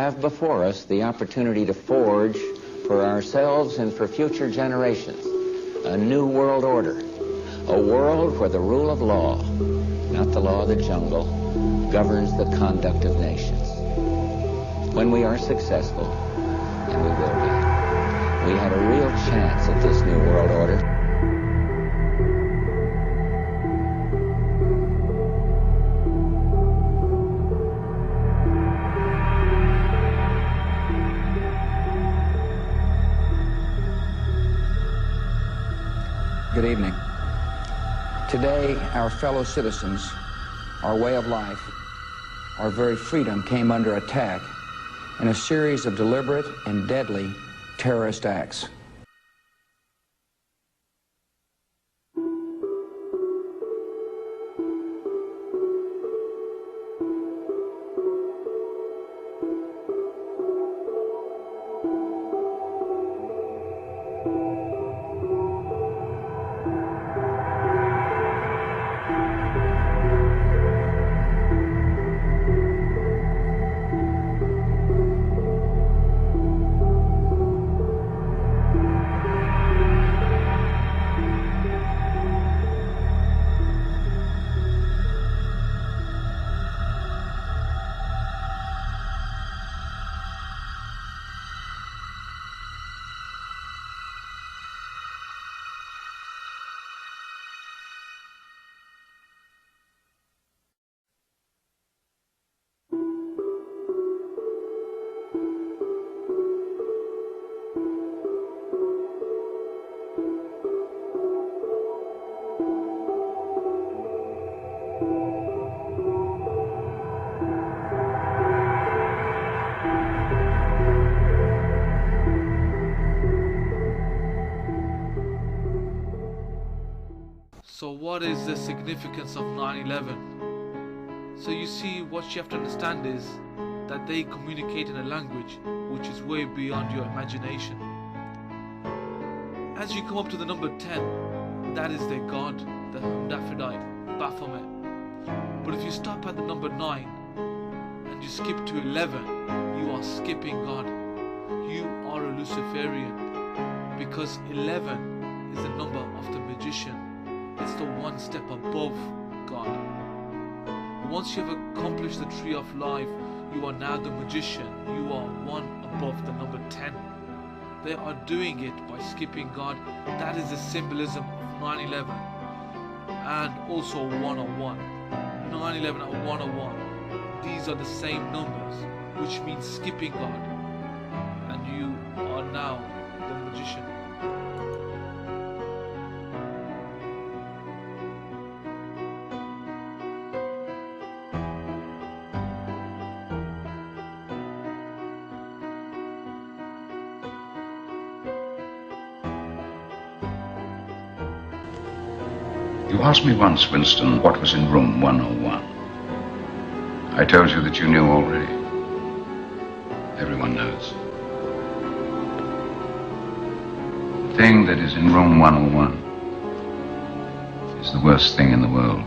have before us the opportunity to forge for ourselves and for future generations a new world order, a world where the rule of law, not the law of the jungle, governs the conduct of nations. When we are successful, and we will be, we have a real chance at this new world order. Good evening. Today, our fellow citizens, our way of life, our very freedom came under attack in a series of deliberate and deadly terrorist acts. So what is the significance of 9/11? So you see, what you have to understand is that they communicate in a language which is way beyond your imagination. As you come up to the number 10, that is their god, the Hermaphrodite, Baphomet. But if you stop at the number 9 and you skip to 11, you are skipping God. You are a Luciferian, because 11 is the number of the magician. It's the one step above God. Once you have accomplished the tree of life, you are now the magician. You are one above the number 10. They are doing it by skipping God. That is the symbolism of 9/11 and also 101. 9/11 and 101. These are the same numbers, which means skipping God. And you are now the magician. You asked me once, Winston, what was in room 101. I told you that you knew already. Everyone knows. The thing that is in room 101 is the worst thing in the world.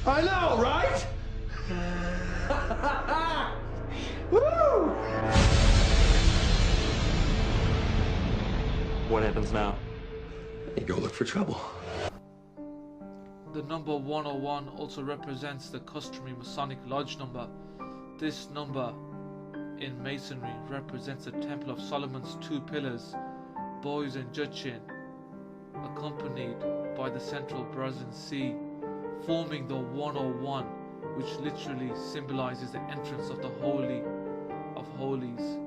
I know, right? Woo! What happens now? You go look for trouble. The number 101 also represents the customary Masonic Lodge number. This number in Masonry represents the Temple of Solomon's two pillars, Boaz and Jachin, accompanied by the central Brazen Sea, forming the 101, which literally symbolizes the entrance of the Holy of Holies.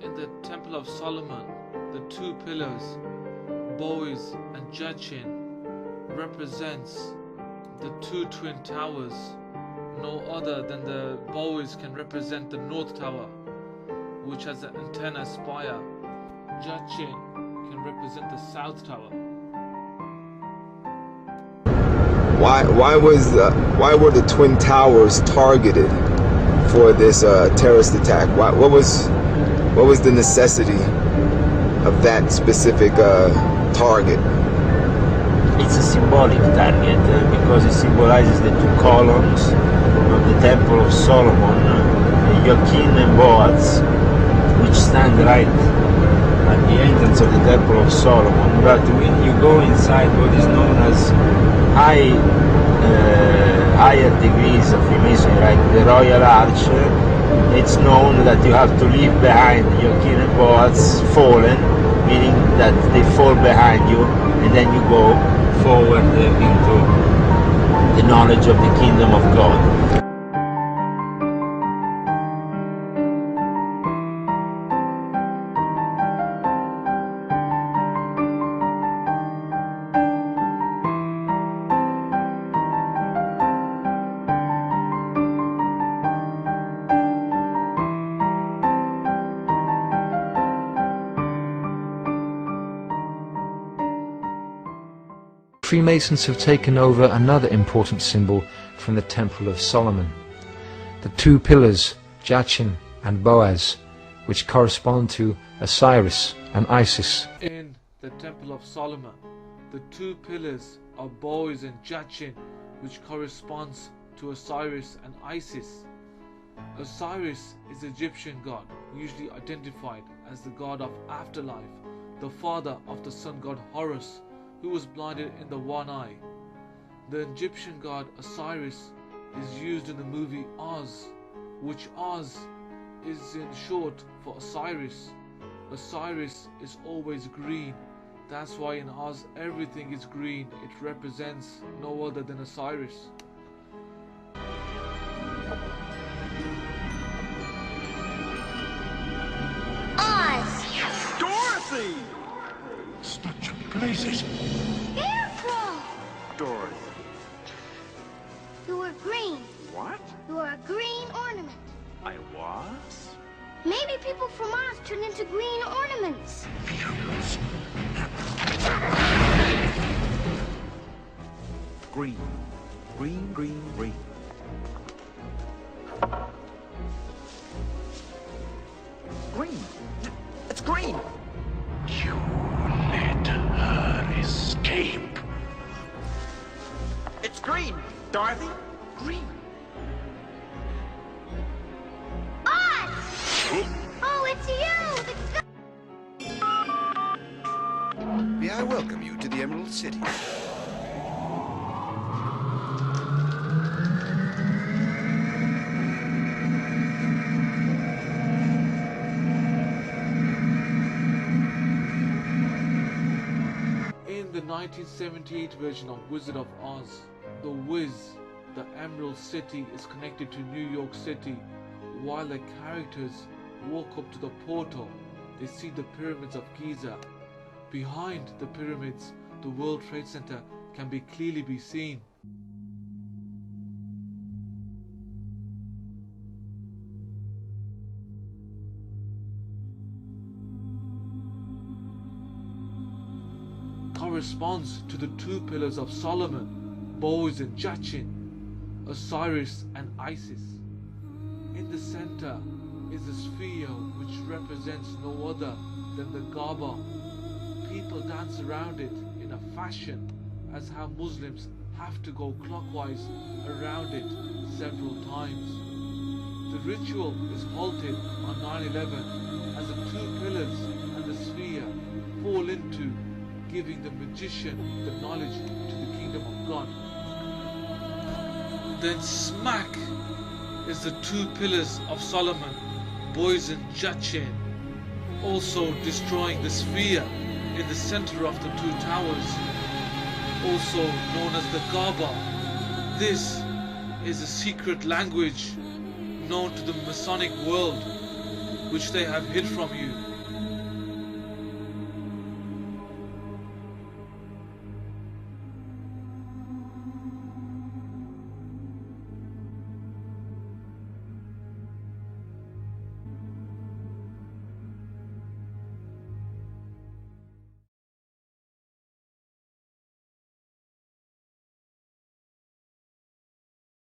In the Temple of Solomon, the two pillars, Boaz and Jachin, represents the two twin towers. No other than the Boaz can represent the North Tower, which has the antenna spire. Jachin can represent the South Tower. Why were the Twin Towers targeted for this terrorist attack? What was the necessity of that specific target? It's a symbolic target because it symbolizes the two columns of the Temple of Solomon, Jachin and Boaz, which stand right at the entrance of the Temple of Solomon. But when you go inside what is known as higher degrees of Freemasonry, like the Royal Arch, it's known that you have to leave behind Jachin and Boaz fallen, meaning that they fall behind you, and then you go forward into the knowledge of the kingdom of God. Freemasons have taken over another important symbol from the Temple of Solomon, the two pillars, Jachin and Boaz, which correspond to Osiris and Isis. In the Temple of Solomon, the two pillars are Boaz and Jachin, which corresponds to Osiris and Isis. Osiris is the Egyptian god, usually identified as the god of afterlife, the father of the sun god Horus, who was blinded in the one eye. The Egyptian god Osiris is used in the movie Oz, which Oz is in short for Osiris. Osiris is always green. That's why in Oz everything is green. It represents no other than Osiris. Oz! Dorothy! Such places. Careful! Dorothy. You were green. What? You were a green ornament. I was? Maybe people from Oz turned into green ornaments. Green. Green, green, green. Green. It's green. You let her escape. It's green. Dorothy. Green. Oz! Oh, it's you! May I welcome you to the Emerald City? In the 1978 version of Wizard of Oz, the Wiz, the Emerald City, is connected to New York City. While the characters walk up to the portal, they see the pyramids of Giza. Behind the pyramids, the World Trade Center can be clearly be seen. Corresponds to the two pillars of Solomon, Boaz and Jachin, Osiris and Isis. In the center is a sphere which represents no other than the Kaaba. People dance around it in a fashion as how Muslims have to go clockwise around it several times. The ritual is halted on 9/11 as the two pillars and the sphere fall into, giving the magician the knowledge to the kingdom of God. Then smack is the two pillars of Solomon, Boaz and Jachin, also destroying the sphere in the center of the two towers, also known as the Kaaba. This is a secret language known to the Masonic world, which they have hid from you.